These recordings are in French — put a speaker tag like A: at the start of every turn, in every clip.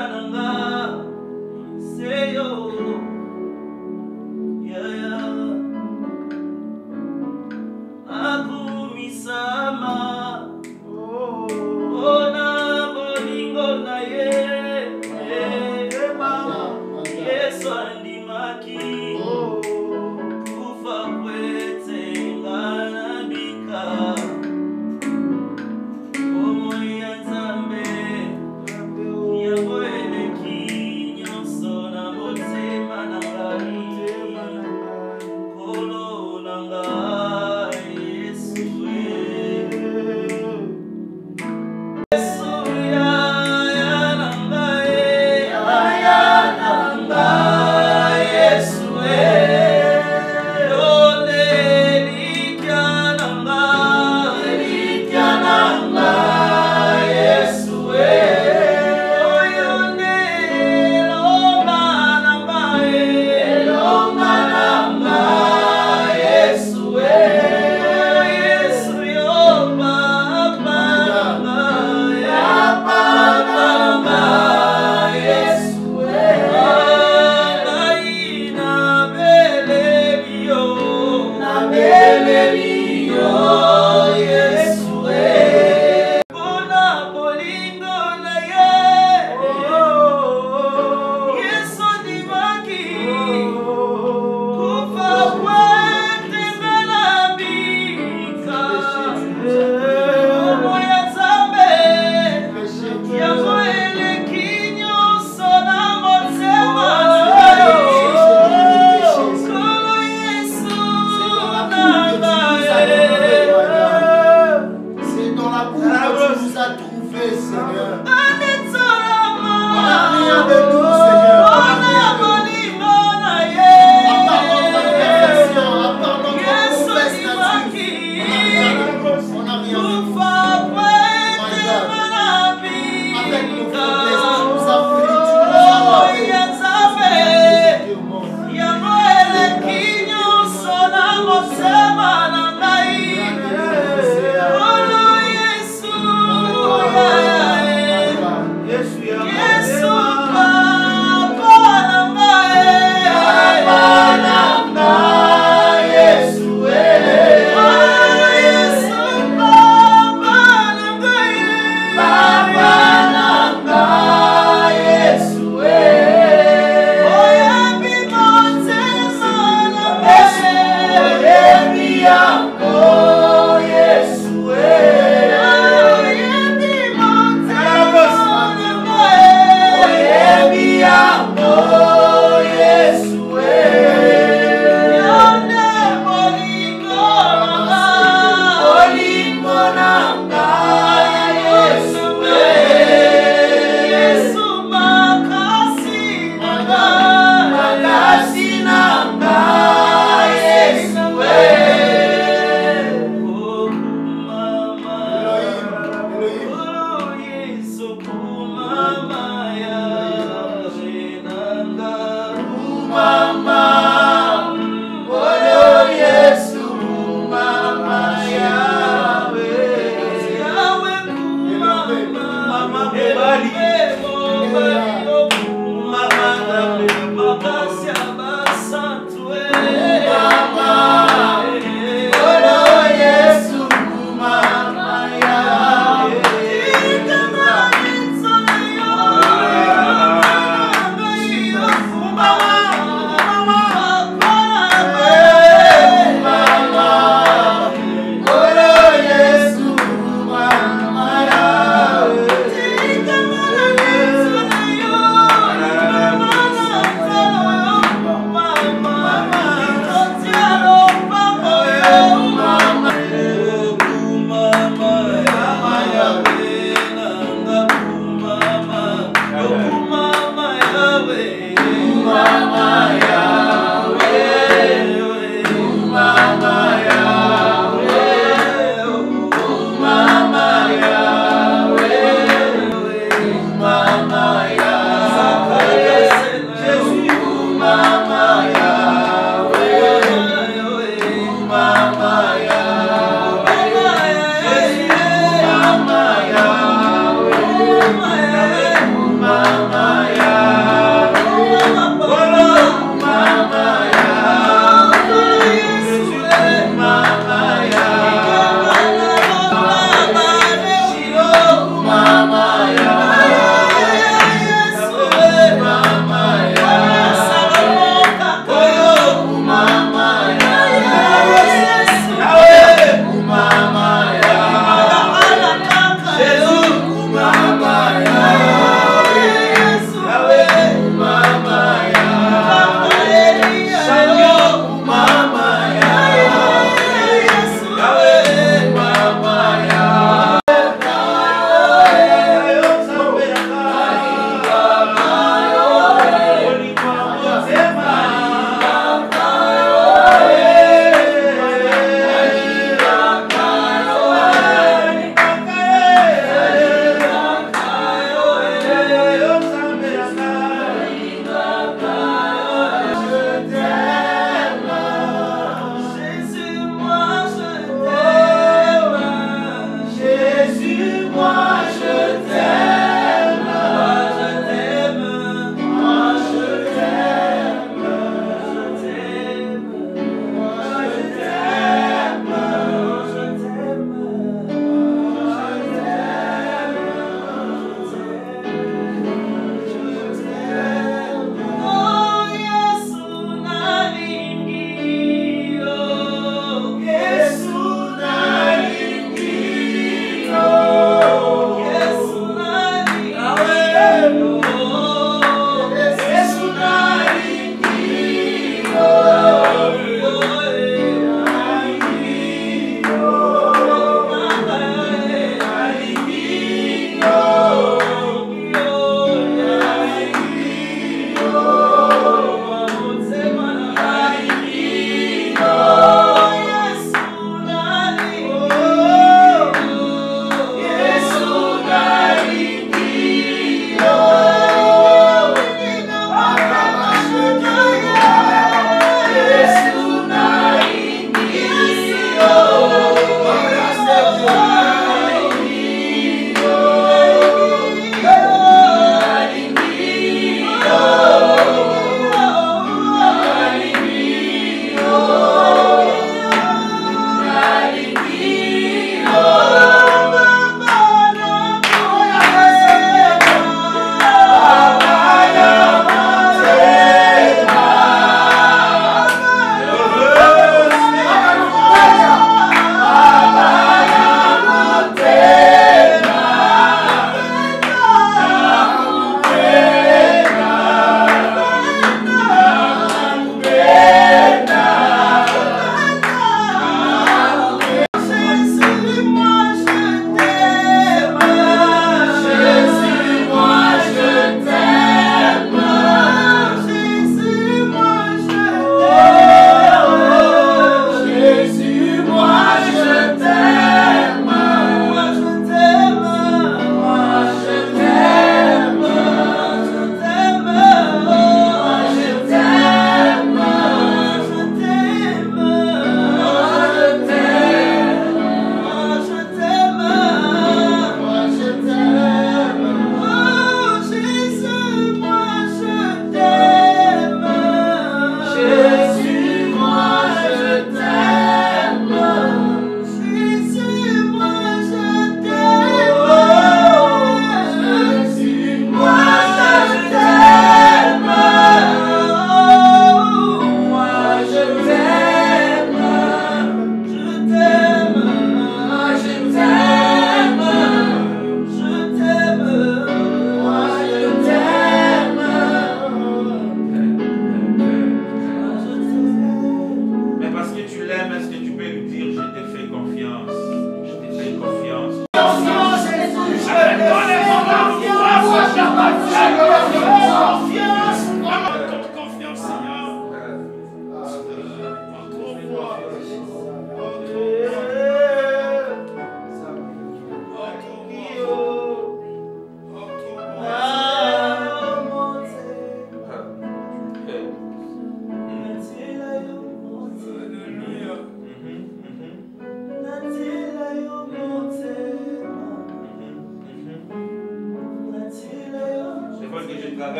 A: Nzambe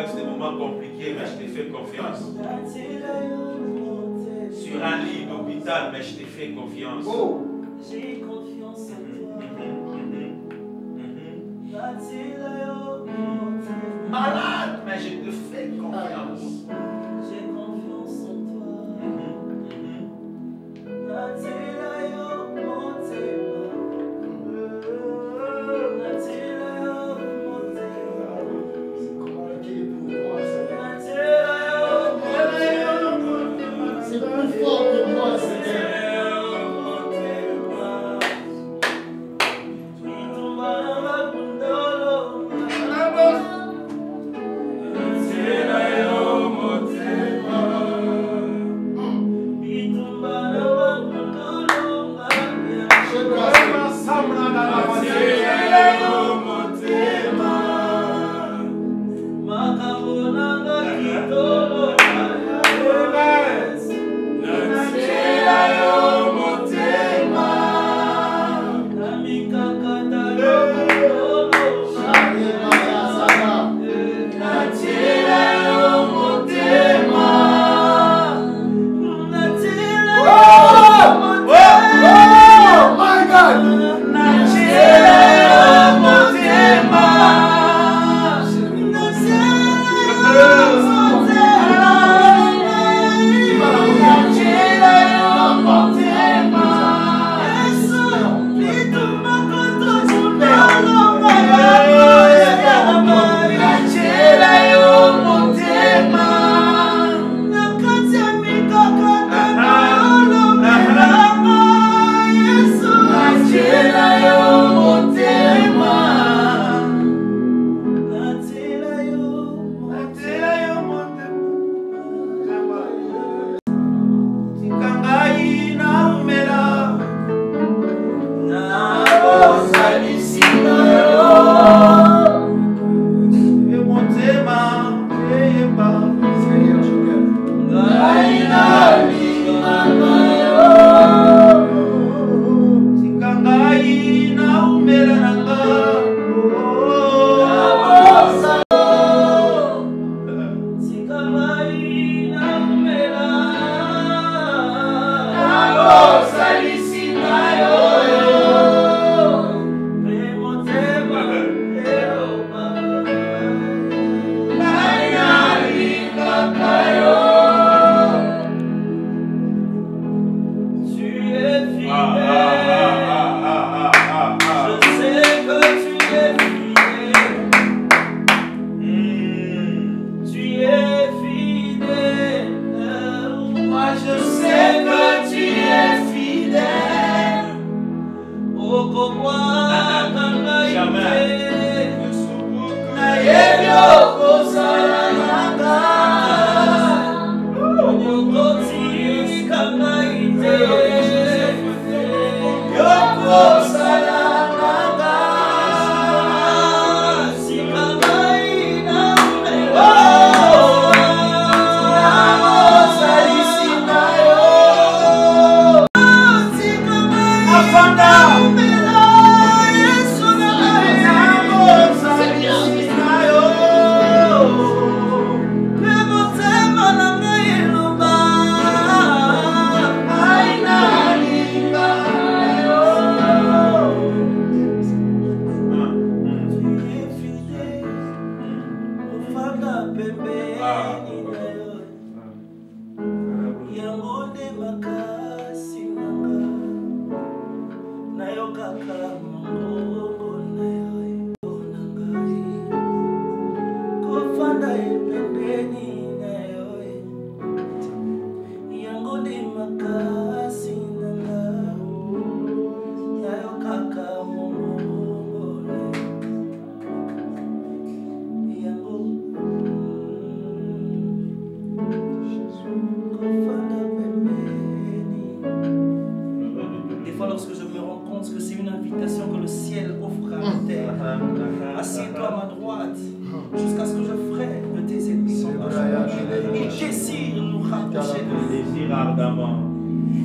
A: traverses des moments compliqués, mais je te fais confiance. Sur un lit d'hôpital, mais je te fais confiance.
B: Oh.
C: J'ai confiance en toi.
A: Malade, mais je te fais confiance.
C: J'ai confiance en toi.
B: C'est plus fort que moi, Seigneur.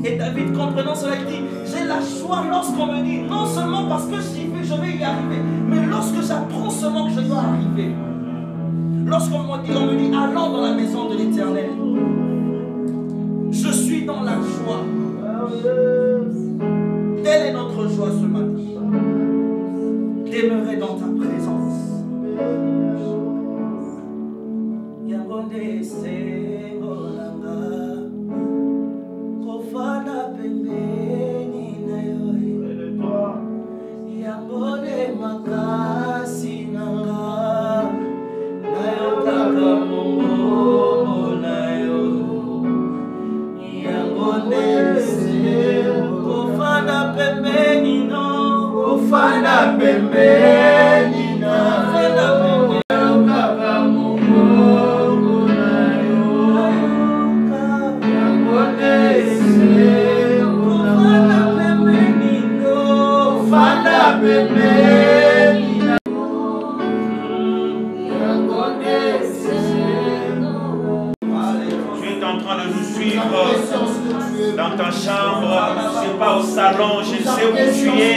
C: Et David, comprenant cela, il dit, j'ai la joie lorsqu'on me dit, non seulement parce que j'y vais, je vais y arriver, mais lorsque j'apprends seulement que je dois arriver. Lorsqu'on me dit allons dans la maison de l'Éternel, je suis dans la joie. Telle est notre joie ce matin. Demeurer dans ta présence.
A: Dans ta chambre, je ne sais pas au salon, je ne sais où tu es.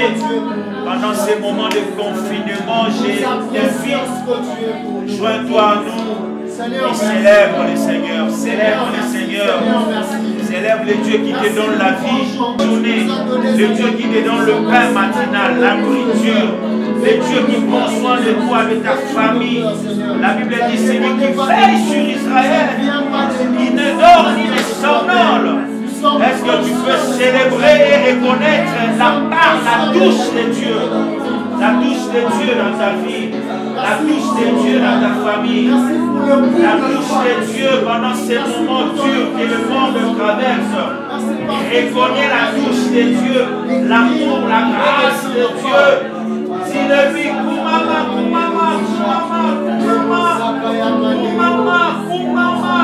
A: Pendant ces moments de confinement, je t'invite, joins-toi à nous et célèbre le Seigneur, célèbre le Seigneur, célèbre le Dieu qui te donne la vie journée, le Dieu qui te donne le pain matinal, la nourriture, le Dieu qui prend soin de toi avec ta famille. La Bible dit, c'est lui qui veille sur Israël, il ne dort ni ne somnole. Est-ce que tu peux célébrer et reconnaître la touche de Dieu? La touche de Dieu dans ta vie, la touche de Dieu dans ta famille, la touche de Dieu pendant ces moments durs que le monde traverse. Reconnais la touche de Dieu, l'amour, la grâce de Dieu. Dis-le-lui, Koumama, Koumama, Koumama, Koumama, Koumama, Koumama.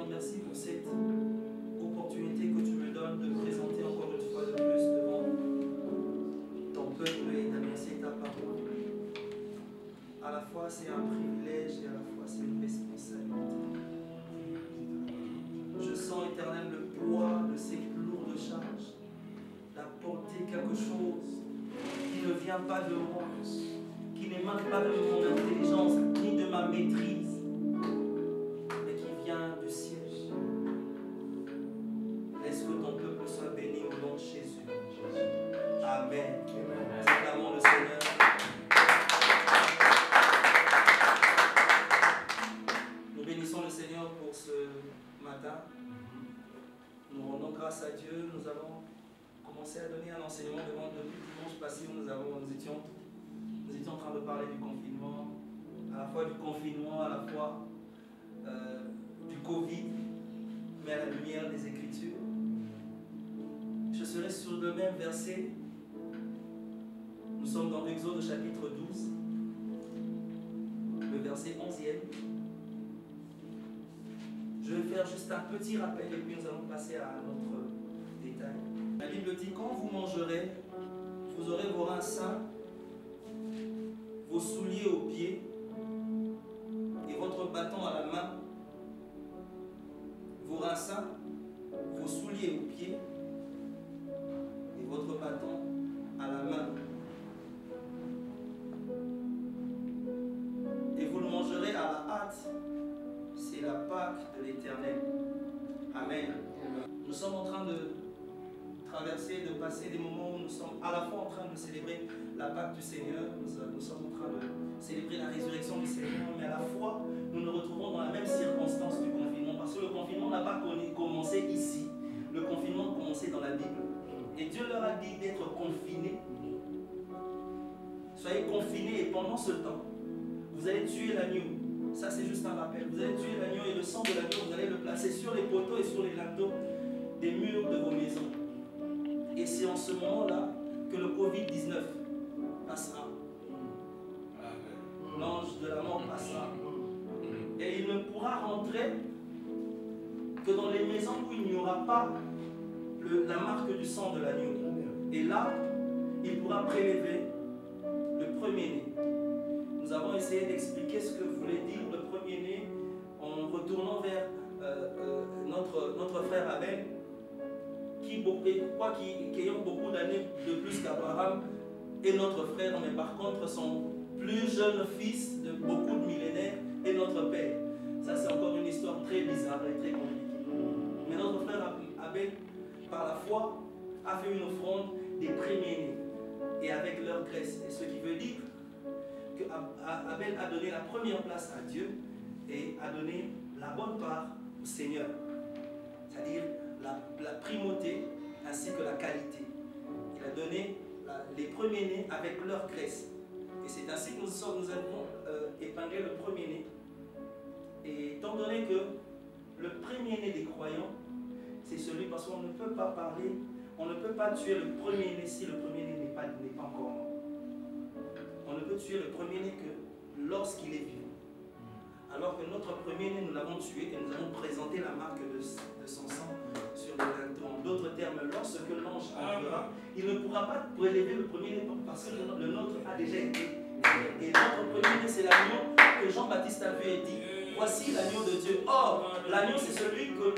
C: Merci pour cette opportunité que tu me donnes de présenter encore une fois de plus devant ton peuple et d'annoncer ta parole. À la fois c'est un privilège et à la fois c'est une responsabilité. Je sens, Éternel, le poids de ces lourdes charges, d'apporter quelque chose qui ne vient pas de moi, qui n'émane pas de mon intelligence ni de ma maîtrise, mais qui vient du ciel. Laisse que ton peuple soit béni au nom de Jésus. Amen. Acclamons le Seigneur. Nous bénissons le Seigneur pour ce matin. Nous rendons grâce à Dieu. Nous avons commencé à donner un enseignement depuis dimanche passé où nous étions en train de parler du confinement, à la fois du confinement, à la fois du Covid, mais à la lumière des Écritures. Je serai sur le même verset. Nous sommes dans l'Exode chapitre 12, le verset 11e. Je vais faire juste un petit rappel et puis nous allons passer à un autre détail. La Bible dit, quand vous mangerez, vous aurez vos reins sains, vos souliers aux pieds et votre bâton à la main. Vos reins sains, vos souliers aux pieds et votre bâton à la main. Et vous le mangerez à la hâte. C'est la Pâque de l'Éternel. Amen. Nous sommes en train de traverser, de passer des moments où nous sommes à la fois en train de célébrer la Pâque du Seigneur, nous sommes en train de célébrer la résurrection du Seigneur, mais à la fois nous nous retrouvons dans la même circonstance du confinement, parce que le confinement n'a pas commencé ici. le confinement commençait dans la Bible. Et Dieu leur a dit d'être confinés. Soyez confinés et pendant ce temps, vous allez tuer l'agneau. Ça c'est juste un rappel. Vous allez tuer l'agneau et le sang de l'agneau, vous allez le placer sur les poteaux et sur les linteaux des murs de vos maisons. Et c'est en ce moment-là que le Covid-19 passera. L'ange de la mort passera. Et il ne pourra rentrer que dans les maisons où il n'y aura pas la marque du sang de l'agneau. Et là, il pourra prélever le premier-né. Nous avons essayé d'expliquer ce que voulait dire le premier-né en retournant vers notre frère Abel, qui ayant beaucoup d'années de plus qu'Abraham, est notre frère, mais par contre son plus jeune fils de beaucoup de millénaires est notre père. Ça c'est encore une histoire très bizarre et très compliquée. Mais notre frère Abel, par la foi, a fait une offrande des premiers-nés et avec leur graisse. Et ce qui veut dire qu'Abel a donné la première place à Dieu et a donné la bonne part au Seigneur. C'est-à-dire la primauté ainsi que la qualité. Il a donné les premiers-nés avec leur graisse. Et c'est ainsi que nous avons épinglé le premier-né. Et étant donné que le premier-né des croyants, c'est celui, parce qu'on ne peut pas parler, on ne peut pas tuer le premier-né si le premier-né n'est pas encore mort. On ne peut tuer le premier-né que lorsqu'il est vivant. Alors que notre premier-né, nous l'avons tué et nous avons présenté la marque de son sang sur le linteau. En d'autres termes, lorsque l'ange entrera, il ne pourra pas prélever le premier-né parce que le nôtre a déjà été. Et notre premier-né, c'est l'agneau que Jean-Baptiste a vu et dit, voici l'agneau de Dieu. Or, l'agneau, c'est celui que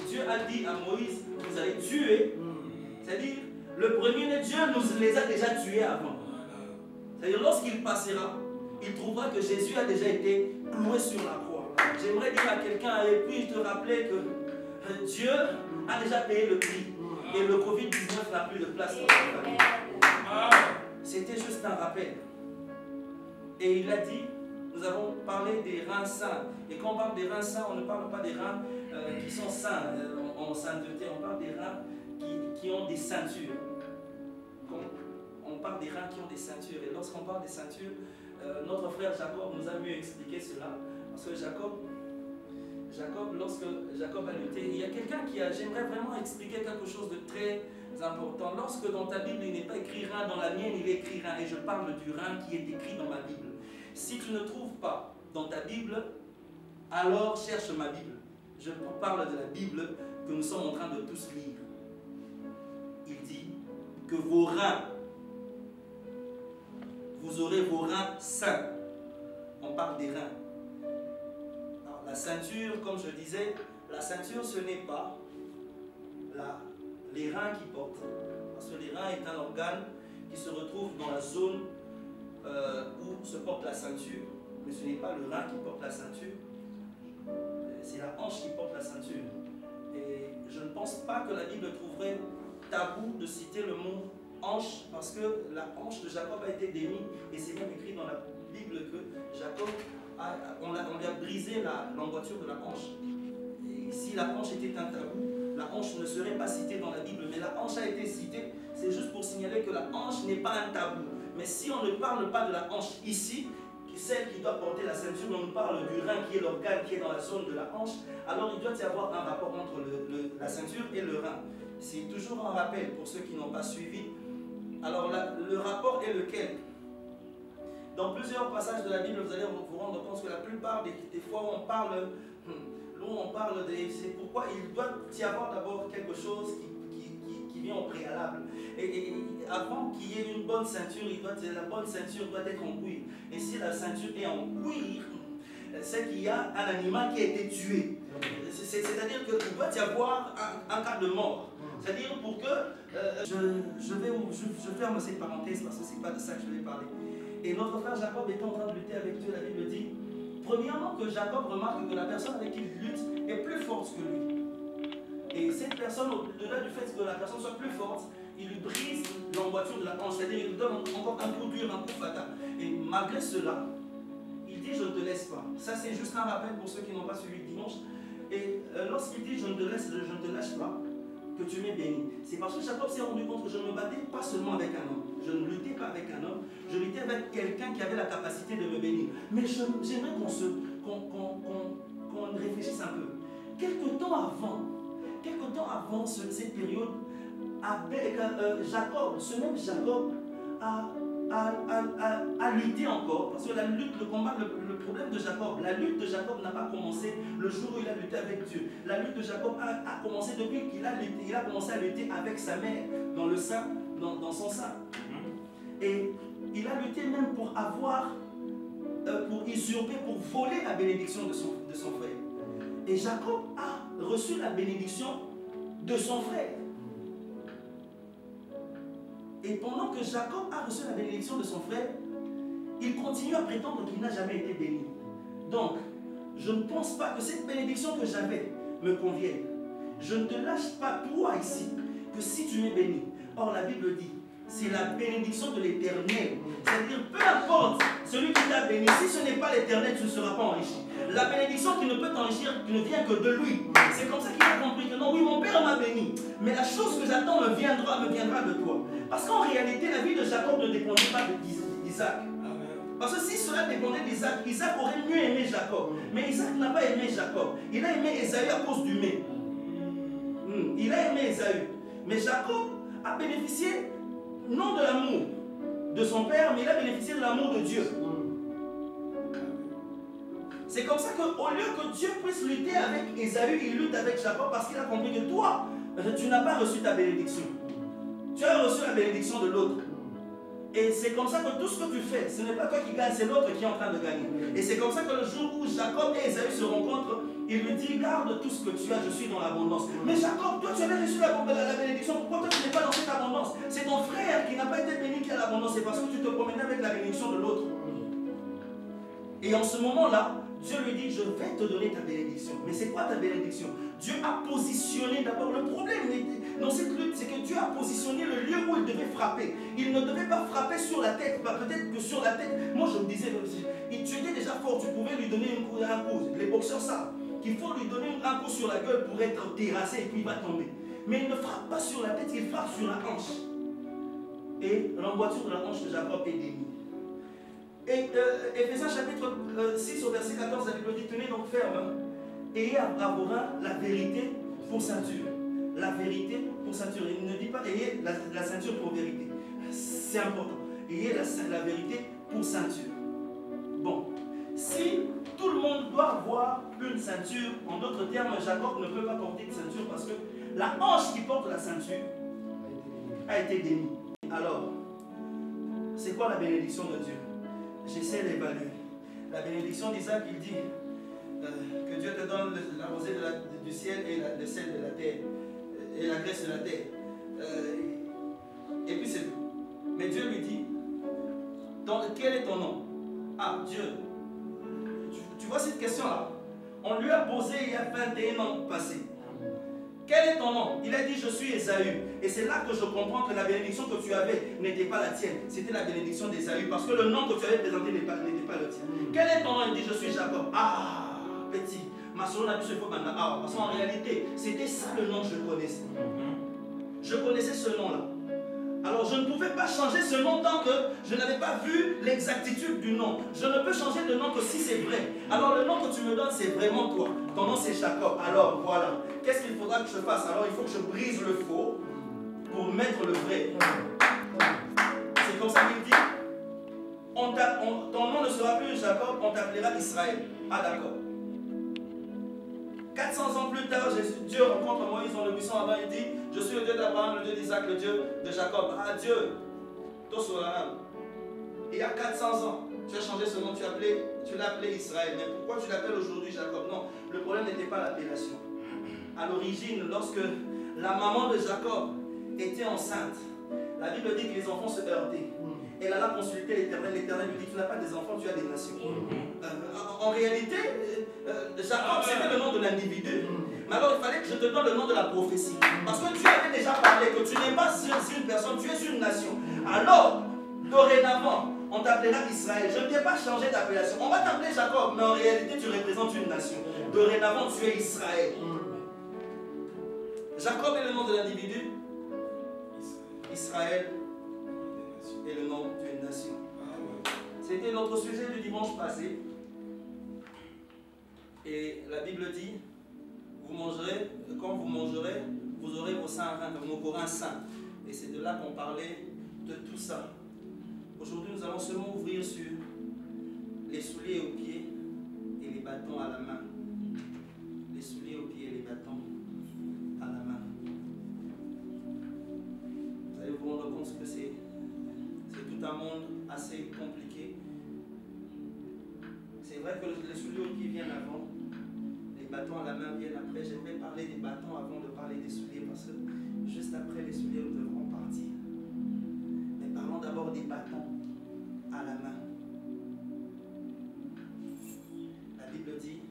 C: Dieu a dit à Moïse, vous allez tuer. C'est-à-dire, le premier-né, Dieu nous les a déjà tués avant. C'est-à-dire, lorsqu'il passera, il trouvera que Jésus a déjà été cloué sur la croix. J'aimerais dire à quelqu'un, et puis te rappeler que Dieu a déjà payé le prix. Et le Covid-19 n'a plus de place dans la famille. C'était juste un rappel. Et il a dit, nous avons parlé des reins saints. Et quand on parle des reins saints, on ne parle pas des reins qui sont saints en sainteté. On parle des reins qui ont des ceintures. On parle des reins qui ont des ceintures. Et lorsqu'on parle des ceintures, notre frère Jacob nous a mieux expliqué cela. Parce que lorsque Jacob a lutté, il y a quelqu'un j'aimerais vraiment expliquer quelque chose de très important. Lorsque dans ta Bible il n'est pas écrit rein, dans la mienne il est écrit rein. Et je parle du rein qui est écrit dans ma Bible. Si tu ne trouves pas dans ta Bible, alors cherche ma Bible. Je parle de la Bible que nous sommes en train de tous lire. Il dit que vos reins, vous aurez vos reins sains. On parle des reins. Alors, la ceinture, comme je disais, la ceinture ce n'est pas les reins qui portent. Parce que les reins est un organe qui se retrouve dans la zone où se porte la ceinture. Mais ce n'est pas le rein qui porte la ceinture. C'est la hanche qui porte la ceinture. Et je ne pense pas que la Bible trouverait tabou de citer le mot hanche, parce que la hanche de Jacob a été démise, et c'est même écrit dans la Bible que Jacob, on lui a brisé l'emboîture de la hanche. Et si la hanche était un tabou, la hanche ne serait pas citée dans la Bible, mais la hanche a été citée, c'est juste pour signaler que la hanche n'est pas un tabou. Mais si on ne parle pas de la hanche ici, celle qui doit porter la ceinture, on nous parle du rein qui est l'organe qui est dans la zone de la hanche, alors il doit y avoir un rapport entre la ceinture et le rein. C'est toujours un rappel pour ceux qui n'ont pas suivi. Alors le rapport est lequel? Dans plusieurs passages de la Bible, vous allez vous rendre compte que la plupart des fois où on parle c'est pourquoi il doit y avoir d'abord quelque chose qui vient au préalable. Et avant qu'il y ait une bonne ceinture, la bonne ceinture doit être en cuir. Et si la ceinture est en cuir, c'est qu'il y a un animal qui a été tué. C'est-à-dire qu'il doit y avoir un cas de mort. C'est-à-dire pour que... je ferme cette parenthèse parce que ce n'est pas de ça que je vais parler. Et notre frère Jacob est en train de lutter avec Dieu. La Bible dit, premièrement, que Jacob remarque que la personne avec qui il lutte est plus forte que lui. Et cette personne, au-delà du fait que la personne soit plus forte, il lui brise l'emboîture de la hanche, c'est-à-dire il lui donne encore un coup dur, un coup fatal. Et malgré cela, il dit je ne te laisse pas. Ça c'est juste un rappel pour ceux qui n'ont pas suivi le dimanche. Et lorsqu'il dit je ne te lâche pas, que tu m'aies béni. C'est parce que Jacob s'est rendu compte que je ne me battais pas seulement avec un homme. Je ne luttais pas avec un homme. Je luttais avec quelqu'un qui avait la capacité de me bénir. Mais j'aimerais qu'on réfléchisse un peu. Quelque temps avant cette période, avec Jacob, ce même Jacob a lutté encore. Parce que la lutte, le combat, le problème de Jacob, la lutte de Jacob n'a pas commencé le jour où il a lutté avec Dieu. La lutte de Jacob a commencé depuis qu'il a lutté. Il a commencé à lutter avec sa mère dans le sein, dans son sein. Et il a lutté même pour avoir, pour usurper, pour voler la bénédiction de son frère. Et Jacob a reçu la bénédiction de son frère. Et pendant que Jacob a reçu la bénédiction de son frère, il continue à prétendre qu'il n'a jamais été béni. Donc, je ne pense pas que cette bénédiction que j'avais me convienne. Je ne te lâche pas, toi ici, que si tu m'es béni. Or, la Bible dit, c'est la bénédiction de l'Éternel. C'est-à-dire, peu importe celui qui t'a béni, si ce n'est pas l'Éternel, tu ne seras pas enrichi. La bénédiction qui ne peut t'enrichir ne vient que de lui. C'est comme ça qu'il a compris que non, oui, mon Père m'a béni, mais la chose que j'attends me viendra de toi. Parce qu'en réalité, la vie de Jacob ne dépendait pas d'Isaac. Parce que si cela dépendait d'Isaac, Isaac aurait mieux aimé Jacob. Mais Isaac n'a pas aimé Jacob. Il a aimé Ésaü à cause du mets. Il a aimé Ésaü. Mais Jacob a bénéficié non de l'amour de son père, mais il a bénéficié de l'amour de Dieu. C'est comme ça qu'au lieu que Dieu puisse lutter avec Ésaü, il lutte avec Jacob parce qu'il a compris que toi, tu n'as pas reçu ta bénédiction. Tu as reçu la bénédiction de l'autre. Et c'est comme ça que tout ce que tu fais, ce n'est pas toi qui gagne, c'est l'autre qui est en train de gagner. Et c'est comme ça que le jour où Jacob et Ésaü se rencontrent, il lui dit, garde tout ce que tu as, je suis dans l'abondance. Mais Jacob, toi tu avais reçu la bénédiction, pourquoi toi tu n'es pas dans cette abondance? C'est ton frère qui n'a pas été béni qui a l'abondance, c'est parce que tu te promenais avec la bénédiction de l'autre. Et en ce moment-là, Dieu lui dit, je vais te donner ta bénédiction. Mais c'est quoi ta bénédiction? Dieu a positionné d'abord, le problème dans cette lutte, c'est que Dieu a positionné le lieu où il devait frapper. Il ne devait pas frapper sur la tête, peut-être que sur la tête. Moi je me disais, tu étais déjà fort, tu pouvais lui donner un coup. Les boxeurs savent qu'il faut lui donner un coup sur la gueule pour être terrassé et puis il va tomber. Mais il ne frappe pas sur la tête, il frappe sur la hanche. Et l'emboîture de la hanche de Jacob est démise. Et Éphésiens chapitre 6 au verset 14, la Bible dit, tenez donc ferme, ayez à vos reins la vérité pour ceinture. La vérité pour ceinture. Il ne dit pas ayez la ceinture pour vérité. C'est important. Ayez la vérité pour ceinture. Bon, si tout le monde doit avoir une ceinture, en d'autres termes, Jacob ne peut pas porter de ceinture parce que la hanche qui porte la ceinture a été démise. Alors, c'est quoi la bénédiction de Dieu? J'essaie d'évaluer. La bénédiction d'Isaac, il dit que Dieu te donne la rosée du ciel et le sel de la terre, et la graisse de la terre. Et puis c'est tout. Mais Dieu lui dit, quel est ton nom? Ah, Dieu. Tu vois cette question-là? On lui a posé il y a 21 ans passés. Quel est ton nom? Il a dit, je suis Ésaü. Et c'est là que je comprends que la bénédiction que tu avais n'était pas la tienne. C'était la bénédiction d'Ésaü. Parce que le nom que tu avais présenté n'était pas le tien. Quel est ton nom? Il dit, je suis Jacob. Ah, petit. Ma soeur a dit, ah, parce qu'en réalité, c'était ça le nom que je connaissais. Je connaissais ce nom-là. Alors je ne pouvais pas changer ce nom tant que je n'avais pas vu l'exactitude du nom. Je ne peux changer de nom que si c'est vrai. Alors le nom que tu me donnes, c'est vraiment toi. Ton nom c'est Jacob. Alors voilà. Qu'est-ce qu'il faudra que je fasse? Alors il faut que je brise le faux pour mettre le vrai. C'est comme ça qu'il dit, ton nom ne sera plus Jacob, on t'appellera Israël. Ah d'accord. 400 ans plus tard, Dieu rencontre Moïse dans le buisson avant, il dit, je suis le Dieu d'Abraham, le Dieu d'Isaac, le Dieu de Jacob. Ah Dieu, il y a 400 ans, tu as changé ce nom, tu l'as appelé Israël. Mais pourquoi tu l'appelles aujourd'hui Jacob? Non, le problème n'était pas l'appellation. À l'origine, lorsque la maman de Jacob était enceinte, la Bible dit que les enfants se heurtaient. Elle alla consulter l'Éternel. L'Éternel lui dit, tu n'as pas des enfants, tu as des nations. En réalité, Jacob, c'était le nom de l'individu. Mais alors, il fallait que je te donne le nom de la prophétie. Parce que Dieu avait déjà parlé que tu n'es pas une personne, tu es une nation. Alors, dorénavant, on t'appellera Israël. Je ne t'ai pas changé d'appellation. On va t'appeler Jacob, mais en réalité, tu représentes une nation. Dorénavant, tu es Israël. Jacob est le nom de l'individu. Israël est le nom d'une nation. C'était notre sujet du dimanche passé. Et la Bible dit, vous mangerez, quand vous mangerez, vous aurez vos reins sains. Et c'est de là qu'on parlait de tout ça. Aujourd'hui, nous allons seulement ouvrir sur les souliers aux pieds et les bâtons à la main. Les souliers aux pieds et les bâtons à la main. Vous allez vous rendre compte que c'est tout un monde assez compliqué. C'est vrai que les souliers aux pieds viennent avant. Les bâtons à la main viennent après. J'aimerais parler des bâtons avant de parler des souliers parce que juste après les souliers, nous devrons partir. Mais parlons d'abord des bâtons à la main. La Bible dit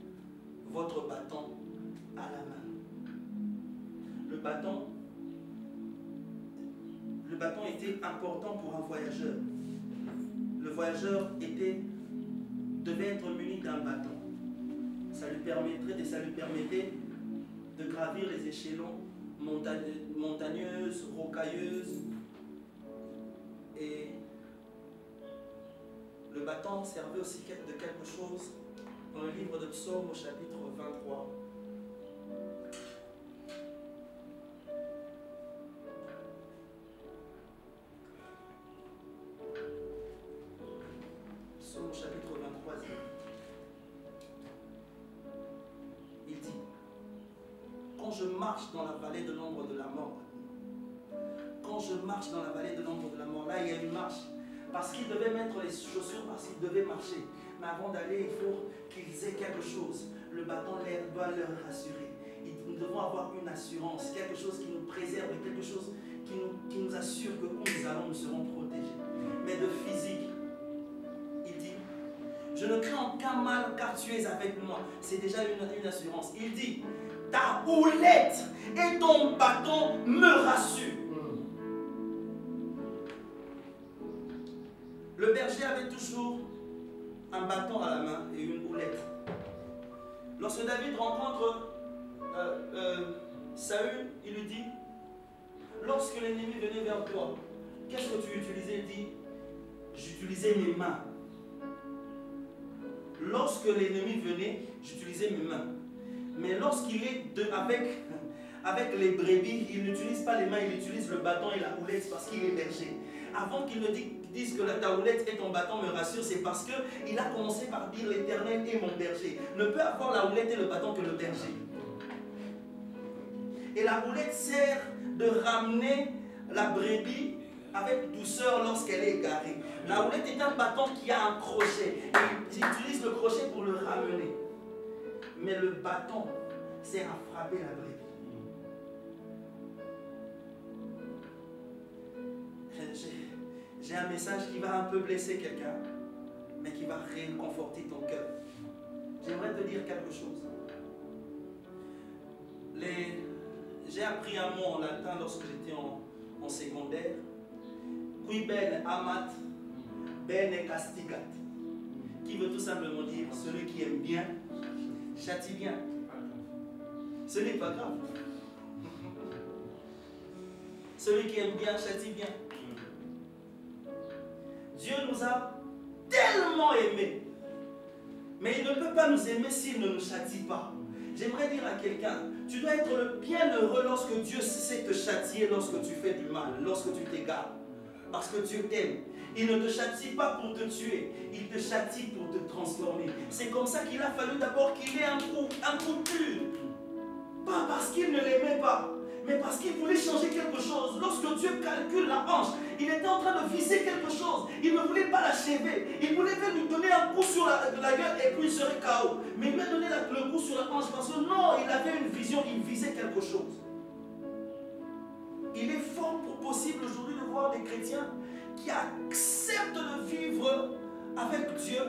C: votre bâton à la main. Le bâton était important pour un voyageur. Le voyageur devait être muni d'un bâton. Ça lui permettait de gravir les échelons montagneuses, rocailleuses. Et le bâton servait aussi de quelque chose dans le livre de Psaume au chapitre 23. Psaume au chapitre 23. Il dit, quand je marche dans la vallée de l'ombre de la mort, quand je marche dans la vallée de l'ombre de la mort, là il y a une marche. Parce qu'ils devaient mettre les chaussures, parce qu'ils devaient marcher. Mais avant d'aller, il faut qu'ils aient quelque chose. Le bâton doit leur rassurer. Nous devons avoir une assurance, quelque chose qui nous préserve, quelque chose qui nous assure que où nous allons, nous serons protégés. Mais de physique, il dit, je ne crains aucun mal car tu es avec moi. C'est déjà une assurance. Il dit, ta houlette et ton bâton me rassurent. Le berger avait toujours un bâton à la main et une houlette. Lorsque David rencontre Saül, il lui dit, lorsque l'ennemi venait vers toi, qu'est-ce que tu utilisais? Il dit, j'utilisais mes mains. Lorsque l'ennemi venait, j'utilisais mes mains. Mais lorsqu'il est avec les brebis, il n'utilise pas les mains, il utilise le bâton et la houlette parce qu'il est berger. Avant qu'il ne dise que ta houlette et ton bâton me rassurent, c'est parce qu'il a commencé par dire l'Éternel est mon berger. Ne peut avoir la houlette et le bâton que le berger. Et la houlette sert de ramener la brebis avec douceur lorsqu'elle est égarée. La houlette est un bâton qui a un crochet. Et il utilise le crochet pour le ramener. Mais le bâton sert à frapper la brebis. J'ai un message qui va un peu blesser quelqu'un, mais qui va réconforter ton cœur. J'aimerais te dire quelque chose. J'ai appris un mot en latin lorsque j'étais en secondaire. Qui ben amat, ben castigat. Qui veut tout simplement dire celui qui aime bien, châtie bien. Ce n'est pas grave. Celui qui aime bien, châtie bien. Dieu nous a tellement aimés. Mais il ne peut pas nous aimer s'il ne nous châtie pas. J'aimerais dire à quelqu'un, tu dois être bien heureux lorsque Dieu sait te châtier, lorsque tu fais du mal, lorsque tu t'égares. Parce que Dieu t'aime. Il ne te châtie pas pour te tuer, il te châtie pour te transformer. C'est comme ça qu'il a fallu d'abord qu'il ait un coup dur. Pas parce qu'il ne l'aimait pas, mais parce qu'il voulait changer quelque chose. Lorsque Dieu calcule la hanche, il était en train de viser quelque chose. Il ne voulait pas l'achever. Il voulait lui donner un coup sur la gueule et puis il serait KO. Mais il lui a donné le coup sur la hanche parce que non, il avait une vision, il visait quelque chose. Il est fort possible aujourd'hui de voir des chrétiens qui acceptent de vivre avec Dieu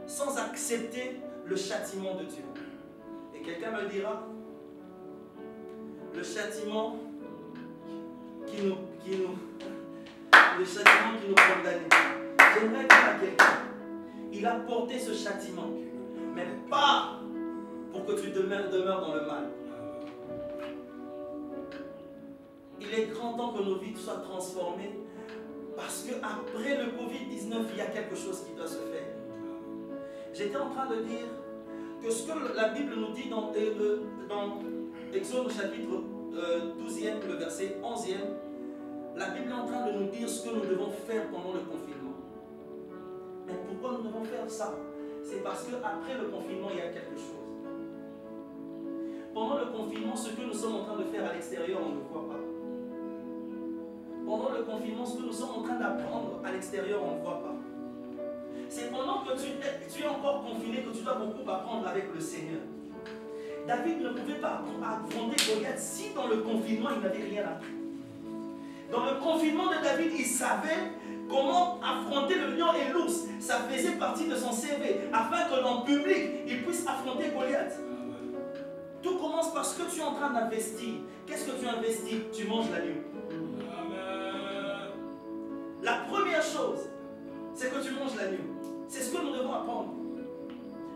C: sans accepter le châtiment de Dieu. Et quelqu'un me dira, le châtiment qui nous condamne. J'aimerais dire à quelqu'un, il a porté ce châtiment, mais pas pour que tu demeures dans le mal. il est grand temps que nos vies soient transformées. Parce qu'après le Covid-19, il y a quelque chose qui doit se faire. J'étais en train de dire que ce que la Bible nous dit dans Exode chapitre 12e, le verset 11e, la Bible est en train de nous dire ce que nous devons faire pendant le confinement. Mais pourquoi nous devons faire ça? C'est parce qu'après le confinement, il y a quelque chose. Pendant le confinement, ce que nous sommes en train de faire à l'extérieur, on ne le voit pas. Pendant le confinement, ce que nous sommes en train d'apprendre à l'extérieur, on ne le voit pas. C'est pendant que tu es encore confiné que tu dois beaucoup apprendre avec le Seigneur. David ne pouvait pas affronter Goliath si dans le confinement, il n'avait rien appris. Dans le confinement de David, il savait comment affronter le lion et l'ours. Ça faisait partie de son CV, afin que dans le public, il puisse affronter Goliath. Tout commence parce que tu es en train d'investir. Qu'est-ce que tu investis? Tu manges l'agneau. La première chose, c'est que tu manges l'agneau. C'est ce que nous devons apprendre.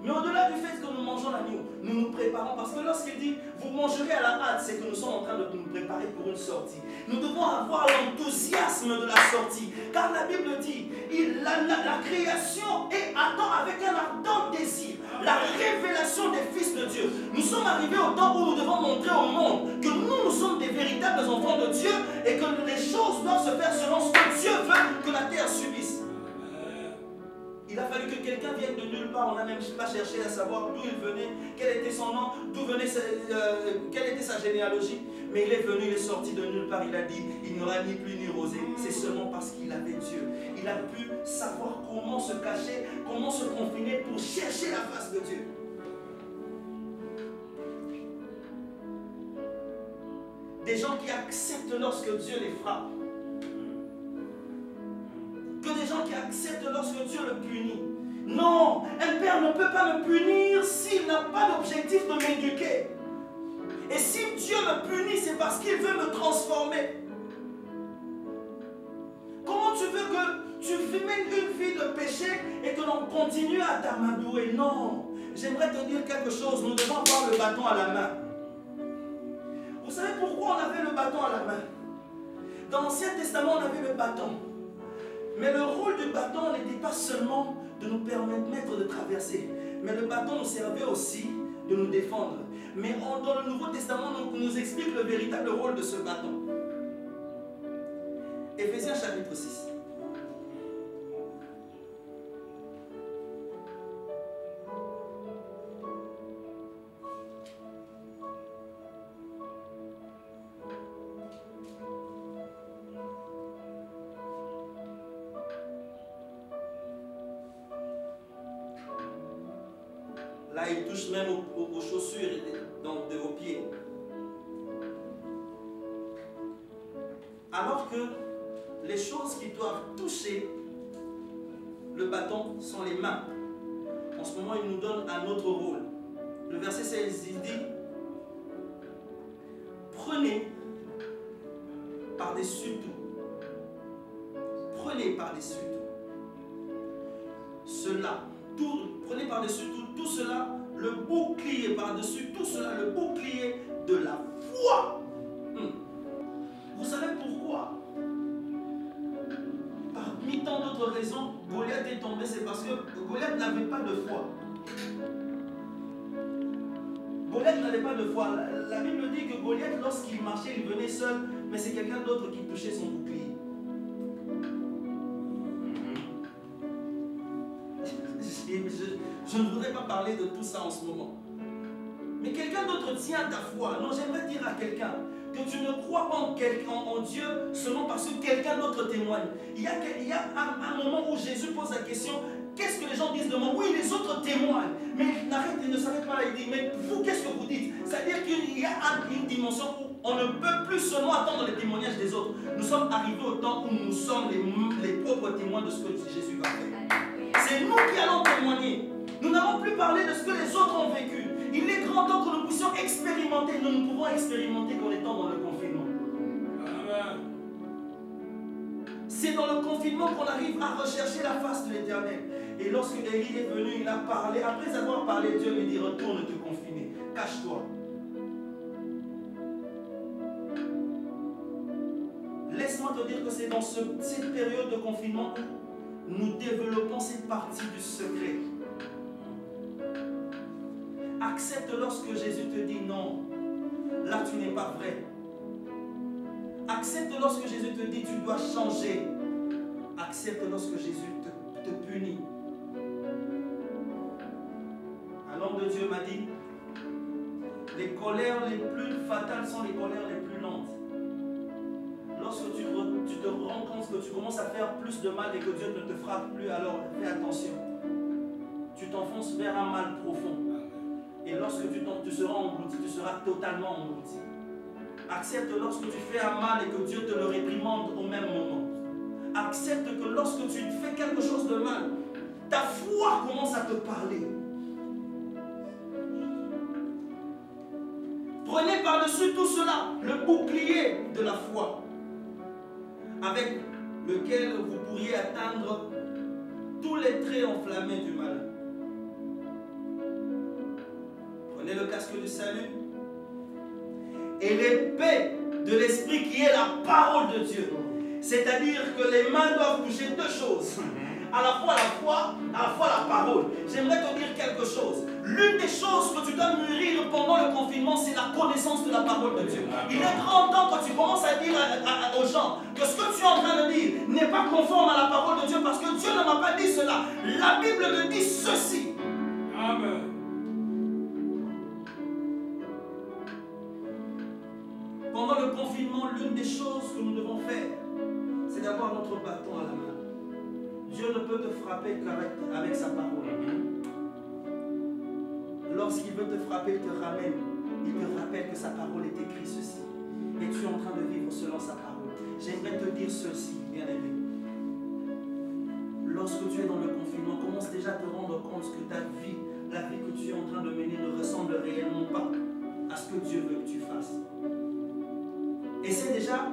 C: Mais au-delà du fait que nous mangeons l'agneau, nous nous préparons. Parce que lorsqu'il dit, vous mangerez à la hâte, c'est que nous sommes en train de nous préparer pour une sortie. Nous devons avoir l'enthousiasme de la sortie. Car la Bible dit, la création attend avec un ardent désir la révélation des fils de Dieu. Nous sommes arrivés au temps où nous devons montrer au monde que nous sommes des véritables enfants de Dieu et que les choses doivent se faire selon ce que Dieu veut que la terre subisse. Il a fallu que quelqu'un vienne de nulle part. On n'a même pas cherché à savoir d'où il venait, quel était son nom, quelle était sa généalogie. Mais il est venu, il est sorti de nulle part. Il a dit, il n'y aura ni pluie ni rosée. C'est seulement parce qu'il avait Dieu. Il a pu savoir comment se cacher, comment se confiner pour chercher la face de Dieu. Des gens qui acceptent lorsque Dieu les frappe. Que des gens qui acceptent lorsque Dieu le punit. Non, un père ne peut pas me punir s'il n'a pas l'objectif de m'éduquer. Et si Dieu me punit, c'est parce qu'il veut me transformer. Comment tu veux que tu mènes une vie de péché et que l'on continue à t'amadouer? Non, j'aimerais te dire quelque chose. Nous devons avoir le bâton à la main. Vous savez pourquoi on avait le bâton à la main? Dans l'Ancien Testament, on avait le bâton. Mais le rôle du bâton n'était pas seulement de nous permettre de traverser, mais le bâton nous servait aussi de nous défendre. Mais dans le Nouveau Testament, on nous explique le véritable rôle de ce bâton. Éphésiens chapitre 6. Là, il touche même aux chaussures de vos pieds. Alors que les choses qui doivent toucher le bâton sont les mains. En ce moment, il nous donne un autre rôle. Le verset 16, il dit, prenez par-dessus tout. Prenez par-dessus tout. Cela, prenez par-dessus tout cela, le bouclier par-dessus tout cela, le bouclier de la foi. Vous savez pourquoi? Parmi tant d'autres raisons, Goliath est tombé, c'est parce que Goliath n'avait pas de foi. Goliath n'avait pas de foi. La Bible dit que Goliath, lorsqu'il marchait, il venait seul, mais c'est quelqu'un d'autre qui touchait son bouclier. Je ne voudrais pas parler de tout ça en ce moment. Mais quelqu'un d'autre tient ta foi. Non, j'aimerais dire à quelqu'un que tu ne crois pas en Dieu seulement parce que quelqu'un d'autre témoigne. Il y a un moment où Jésus pose la question, qu'est-ce que les gens disent de moi? Oui, les autres témoignent. Mais il ne s'arrête pas là, il dit, mais vous, qu'est-ce que vous dites? C'est-à-dire qu'il y a une dimension où on ne peut plus seulement attendre les témoignages des autres. Nous sommes arrivés au temps où nous sommes les propres témoins de ce que Jésus va faire. C'est nous qui allons témoigner. Nous n'allons plus parler de ce que les autres ont vécu. Il est grand temps que nous puissions expérimenter. Nous ne pouvons expérimenter qu'en étant dans le confinement. Amen. C'est dans le confinement qu'on arrive à rechercher la face de l'Éternel. Et lorsque Élie est venu, il a parlé. Après avoir parlé, Dieu lui dit, retourne te confiner. Cache-toi. dire que c'est dans cette période de confinement où nous développons cette partie du secret. Accepte lorsque Jésus te dit non, là tu n'es pas vrai. Accepte lorsque Jésus te dit tu dois changer. Accepte lorsque Jésus te punit. Un homme de Dieu m'a dit, les colères les plus fatales sont les colères les plus lentes. Lorsque tu te rends compte que tu commences à faire plus de mal et que Dieu ne te frappe plus, alors fais attention. Tu t'enfonces vers un mal profond. Et lorsque tu seras englouti, tu seras totalement englouti. Accepte lorsque tu fais un mal et que Dieu te le réprimande au même moment. Accepte que lorsque tu fais quelque chose de mal, ta foi commence à te parler. Prenez par-dessus tout cela le bouclier de la foi, avec lequel vous pourriez atteindre tous les traits enflammés du mal. Prenez le casque du salut et l'épée de l'esprit qui est la parole de Dieu. C'est-à-dire que les mains doivent toucher deux choses. À la fois la foi, à la fois la parole. J'aimerais te dire quelque chose. L'une des choses que tu dois mûrir pendant le confinement, c'est la connaissance de la parole de Dieu. Il est grand temps que tu commences à dire aux gens que ce que tu es en train de dire n'est pas conforme à la parole de Dieu, parce que Dieu ne m'a pas dit cela. La Bible me dit ceci. Amen. Pendant le confinement, l'une des choses que nous devons faire, c'est d'avoir notre bâton à la main. Dieu ne peut te frapper qu'avec sa parole. Lorsqu'il veut te frapper, il te ramène. Il te rappelle que sa parole est écrite ceci. Et tu es en train de vivre selon sa parole. J'aimerais te dire ceci, bien-aimé. Lorsque tu es dans le confinement, commence déjà à te rendre compte que ta vie, la vie que tu es en train de mener ne ressemble réellement pas à ce que Dieu veut que tu fasses. Essaie déjà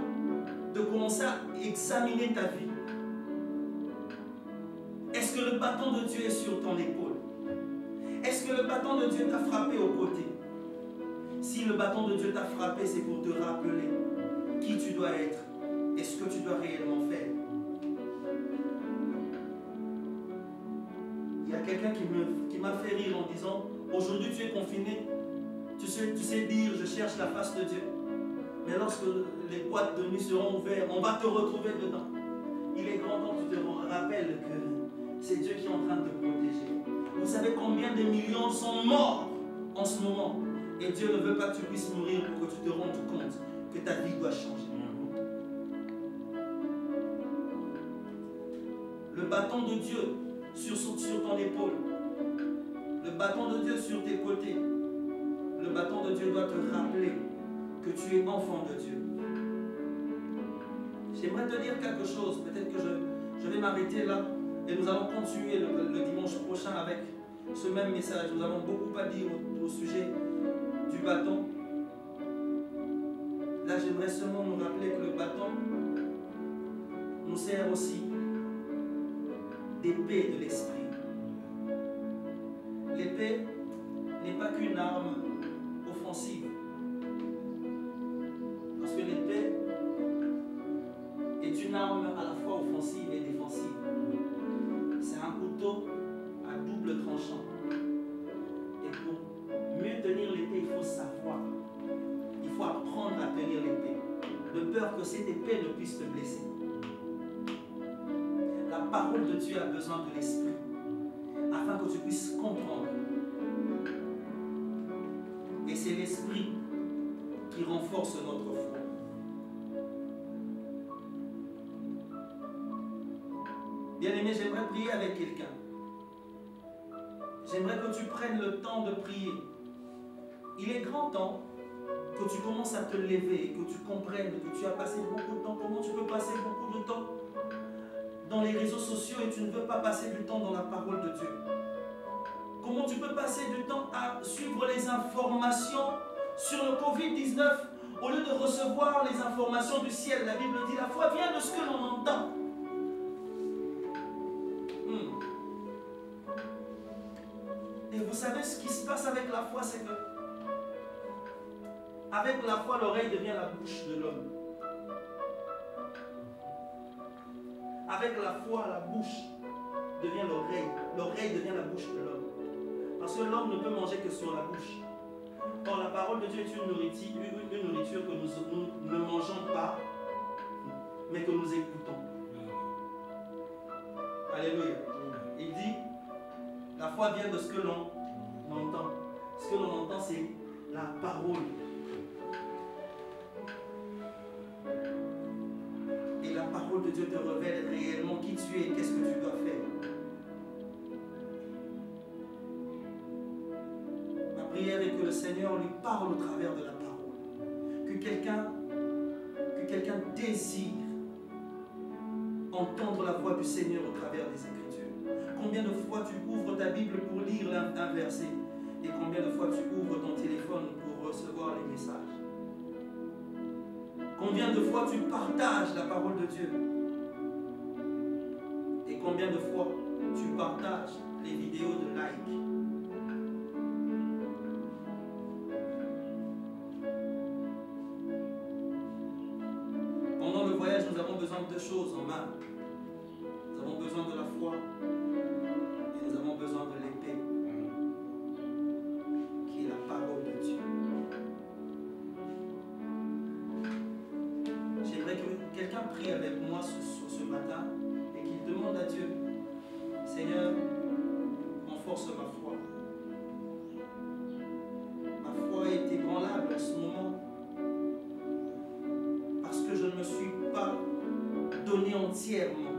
C: de commencer à examiner ta vie. Est-ce que le bâton de Dieu est sur ton épaule? Est-ce que le bâton de Dieu t'a frappé au côté? Si le bâton de Dieu t'a frappé, c'est pour te rappeler qui tu dois être et ce que tu dois réellement faire. Il y a quelqu'un qui m'a fait rire en disant, aujourd'hui tu es confiné, tu sais dire je cherche la face de Dieu. Mais lorsque les boîtes de nuit seront ouvertes, on va te retrouver dedans. Il est grand temps que tu te rappelles que c'est Dieu qui est en train de te protéger. Vous savez combien de millions sont morts en ce moment? Et Dieu ne veut pas que tu puisses mourir pour que tu te rendes compte que ta vie doit changer. Le bâton de Dieu sur ton épaule. Le bâton de Dieu sur tes côtés. Le bâton de Dieu doit te rappeler que tu es enfant de Dieu. J'aimerais te dire quelque chose. Peut-être que je vais m'arrêter là. Et nous allons continuer le dimanche prochain avec ce même message. Nous avons beaucoup à dire au sujet du bâton. Là, j'aimerais seulement nous rappeler que le bâton nous sert aussi d'épée de l'esprit. L'épée n'est pas qu'une arme offensive. Parce que l'épée est une arme à la fois offensive et défensive. C'est un couteau à double tranchant. Et pour mieux tenir l'épée, il faut savoir. Il faut apprendre à tenir l'épée. De peur que cette épée ne puisse te blesser. La parole de Dieu a besoin de l'esprit. Afin que tu puisses comprendre. Et c'est l'esprit qui renforce notre foi. Bien-aimé, j'aimerais prier avec quelqu'un. J'aimerais que tu prennes le temps de prier. Il est grand temps que tu commences à te lever et que tu comprennes que tu as passé beaucoup de temps. Comment tu peux passer beaucoup de temps dans les réseaux sociaux et tu ne veux pas passer du temps dans la parole de Dieu? Comment tu peux passer du temps à suivre les informations sur le Covid-19 au lieu de recevoir les informations du ciel? La Bible dit la foi vient de ce que l'on entend. Et vous savez ce qui se passe avec la foi, c'est que avec la foi, l'oreille devient la bouche de l'homme. Avec la foi, la bouche devient l'oreille. L'oreille devient la bouche de l'homme. Parce que l'homme ne peut manger que sur la bouche. Or, la parole de Dieu est une nourriture que nous ne mangeons pas, mais que nous écoutons. Alléluia. Il dit, la foi vient de ce que l'on entend. Ce que l'on entend, c'est la parole. Et la parole de Dieu te révèle réellement qui tu es et qu'est-ce que tu dois faire. Ma prière est que le Seigneur lui parle au travers de la parole. Que quelqu'un désire entendre la voix du Seigneur au travers des Écritures. Combien de fois tu ouvres ta Bible pour lire un verset et combien de fois tu ouvres ton téléphone pour recevoir les messages. Combien de fois tu partages la parole de Dieu et combien de fois tu partages les vidéos de like. Pendant le voyage, nous avons besoin de deux choses en main. Nous avons besoin de la foi et nous avons besoin de l'épée, qui est la parole de Dieu. J'aimerais que quelqu'un prie avec moi ce matin et qu'il demande à Dieu, Seigneur, renforce ma foi. Ma foi est ébranlable en ce moment parce que je ne me suis pas donné entièrement.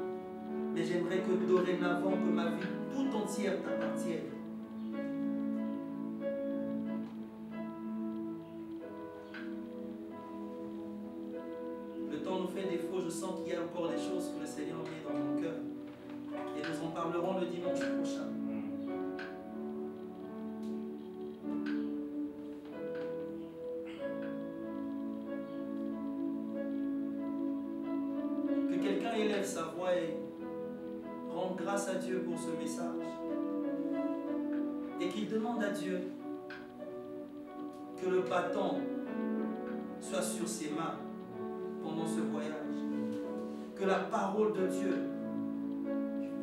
C: Mais j'aimerais que dorénavant, que ma vie tout entière t'appartienne. Le temps nous fait défaut, je sens qu'il y a encore des choses que le Seigneur met dans mon cœur. Et nous en parlerons le dimanche prochain. Que quelqu'un élève sa voix et rende grâce à Dieu pour ce message. Et qu'il demande à Dieu que le bâton soit sur ses mains pendant ce voyage. Que la parole de Dieu,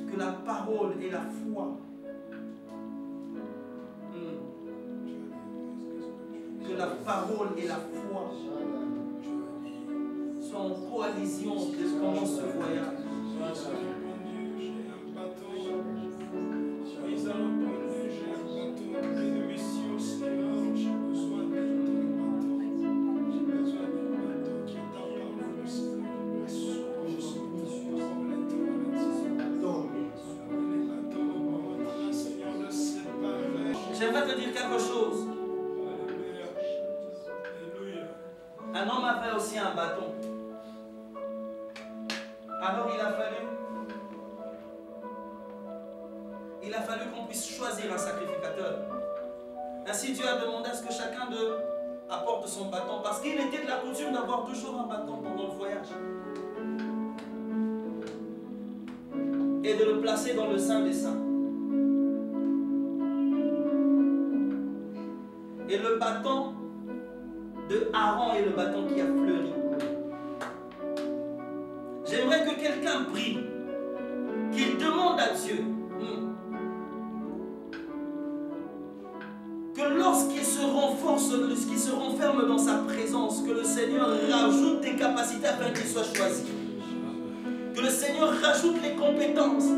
C: que la parole et la foi, que la parole et la foi soient en coalition pendant ce voyage. J'aimerais te dire quelque chose. Un homme avait aussi un bâton. Alors il a fallu qu'on puisse choisir un sacrificateur. Ainsi Dieu a demandé à ce que chacun d'eux apporte son bâton, parce qu'il était de la coutume d'avoir toujours un bâton pendant le voyage. Et de le placer dans le sein des saints. Et le bâton de Aaron est le bâton qui a fleuri. J'aimerais que quelqu'un prie, qu'il demande à Dieu que lorsqu'il se renforce, lorsqu'il se renferme dans sa présence, que le Seigneur rajoute des capacités afin qu'il soit choisi. Que le Seigneur rajoute les compétences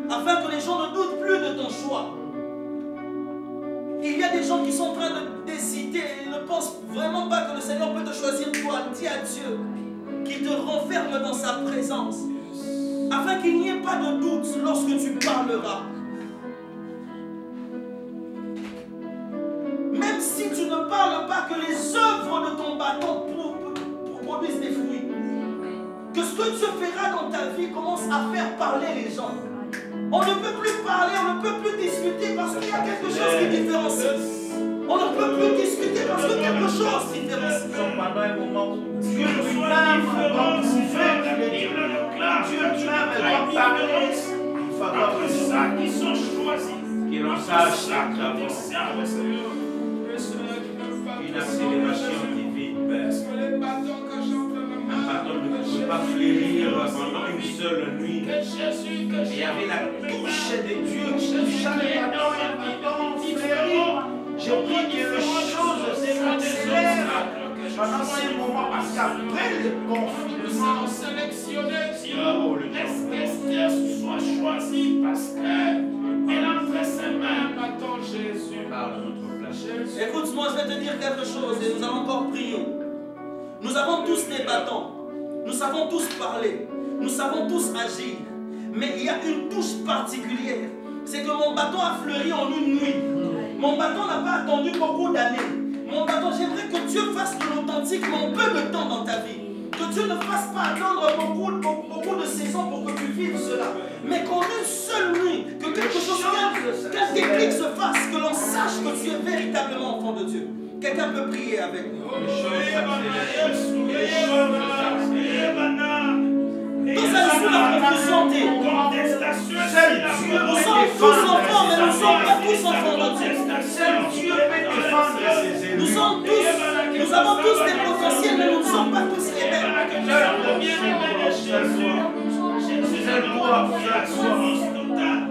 C: afin que les gens ne doutent plus de ton choix. Il y a des gens qui sont en train d'hésiter et ne pensent vraiment pas que le Seigneur peut te choisir toi. Dis à Dieu qu'il te renferme dans sa présence afin qu'il n'y ait pas de doute lorsque tu parleras. Même si tu ne parles pas, que les œuvres de ton bâton produisent des fruits. Que ce que Dieu fera dans ta vie commence à faire parler les gens. On ne peut plus parler, on ne peut plus discuter parce qu'il y a quelque chose qui différencie. On ne peut plus discuter parce que quelque chose différencie.
A: Pendant un moment, Dieu lui-même va parler. Il va avoir ceux qui sont choisis, qui en sachent d'abord. Une accélération divine, Père. Un bâton ne peut pas fleurir pendant une une seule nuit. Il y avait la touche de Dieu qui touchait les bâtons fleuris. Je prie que les choses s'accélèrent pendant ces moments, parce qu'après le confinement, oh, est-ce qu'Esther soit choisie parce qu'elle a entre ses mains un bâton Jésus.
C: Écoute-moi, je vais te dire quelque chose et nous allons encore prier. Nous avons tous des bâtons. Nous savons tous parler. Nous savons tous agir. Mais il y a une touche particulière. C'est que mon bâton a fleuri en une nuit. Mon bâton n'a pas attendu beaucoup d'années. Mon bâton, j'aimerais que Dieu fasse de l'authentique en peu de temps dans ta vie. Que Dieu ne fasse pas attendre beaucoup de saisons pour que tu vives cela. Mais qu'en une seule nuit, que quelque chose, qu'un déclic se fasse, que l'on sache que tu es véritablement enfant de Dieu. Quelqu'un peut prier avec nous. Tous allez sous la confusion. Nous sommes tous enfants, mais nous ne sommes pas tous enfants de Dieu. Nous sommes tous, nous avons tous des potentiels, mais nous ne sommes pas tous les mêmes.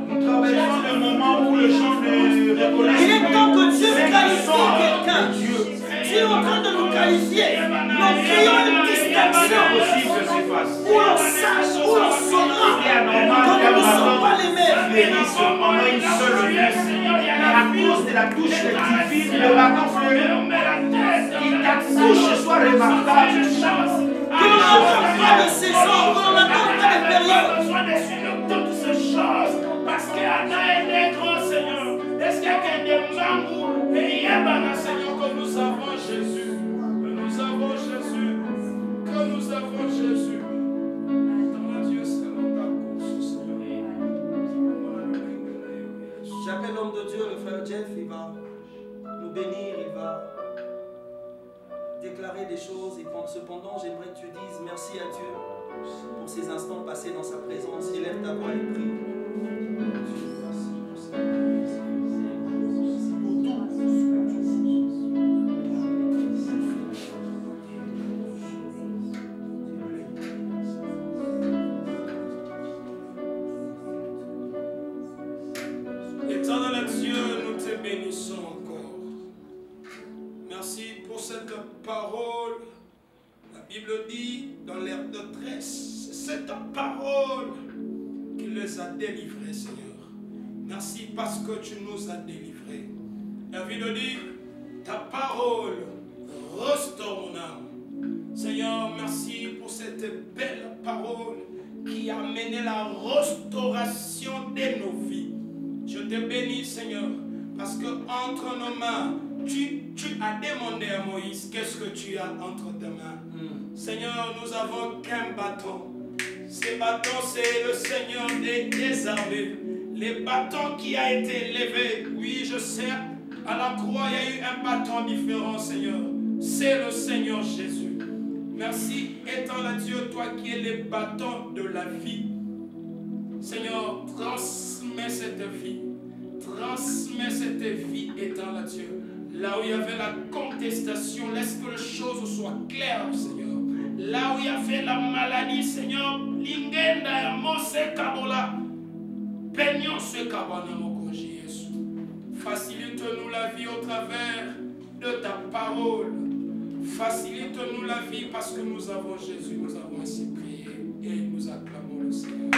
A: Nous traversons le moment où les gens ne reconnaissent.
C: Il est temps que Dieu qualifie quelqu'un. Dieu est en train de nous qualifier. Nous créons une distinction où l'on sache, où l'on saura que nous ne sommes pas les mêmes.
A: Pendant une seule nuit, et à cause de la touche divine, le bâton fleuri, que ta touche soit remarquable.
C: Que l'on n'attende pas de saison, que l'on n'attende pas de période.
B: Toutes ces choses, parce qu'Anna est grand, Seigneur. Est-ce qu'il y a quelqu'un de Mangou et Yabana, Seigneur, que nous avons Jésus, que nous avons Jésus, que nous avons Jésus. Dans Dieu, c'est notre course, Seigneur.
C: J'appelle l'homme de Dieu, le frère Jeff, il va nous bénir, il va déclarer des choses. Et cependant, j'aimerais que tu dises merci à Dieu pour ces instants passés dans sa présence. Élève ta voix et prie.
B: Éternel Dieu, nous te bénissons encore. Merci pour cette parole. La Bible dit dans leur détresse, c'est cette parole qui les a délivrés, Seigneur. Merci parce que tu nous as délivrés. La Bible dit, ta parole restaure mon âme. Seigneur, merci pour cette belle parole qui a mené la restauration de nos vies. Je te bénis, Seigneur, parce que entre nos mains, tu as demandé à Moïse, qu'est-ce que tu as entre tes mains? Seigneur, nous avons qu'un bâton. Ce bâton, c'est le Seigneur des armées. Le bâton qui a été levé. Oui, je sais, à la croix, il y a eu un bâton différent, Seigneur. C'est le Seigneur Jésus. Merci, étant Dieu, toi qui es le bâton de la vie. Seigneur, transmets cette vie. Transmets cette vie, étant Dieu. Là où il y avait la contestation, laisse que les choses soient claires, Seigneur. Là où il y avait la maladie, Seigneur, l'ingenda ya mose kabola, peignons ce kabana moko Jésus. Facilite-nous la vie au travers de ta parole. Facilite-nous la vie parce que nous avons Jésus, nous avons ainsi prié et nous acclamons le Seigneur.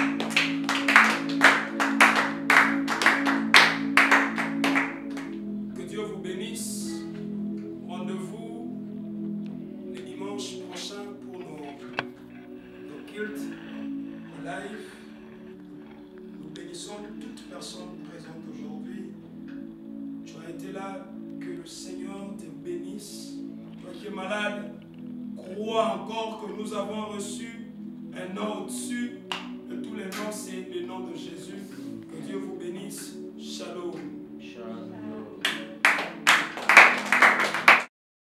B: Que Dieu vous bénisse. Rendez-vous le dimanche prochain pour nos cultes, nos lives. Nous bénissons toute personne présente aujourd'hui. Tu as été là, que le Seigneur te bénisse. Toi qui es malade, crois encore que nous avons reçu un nom au-dessus de tous les noms, c'est le nom de Jésus. Que Dieu vous bénisse. Shalom.
A: Shalom.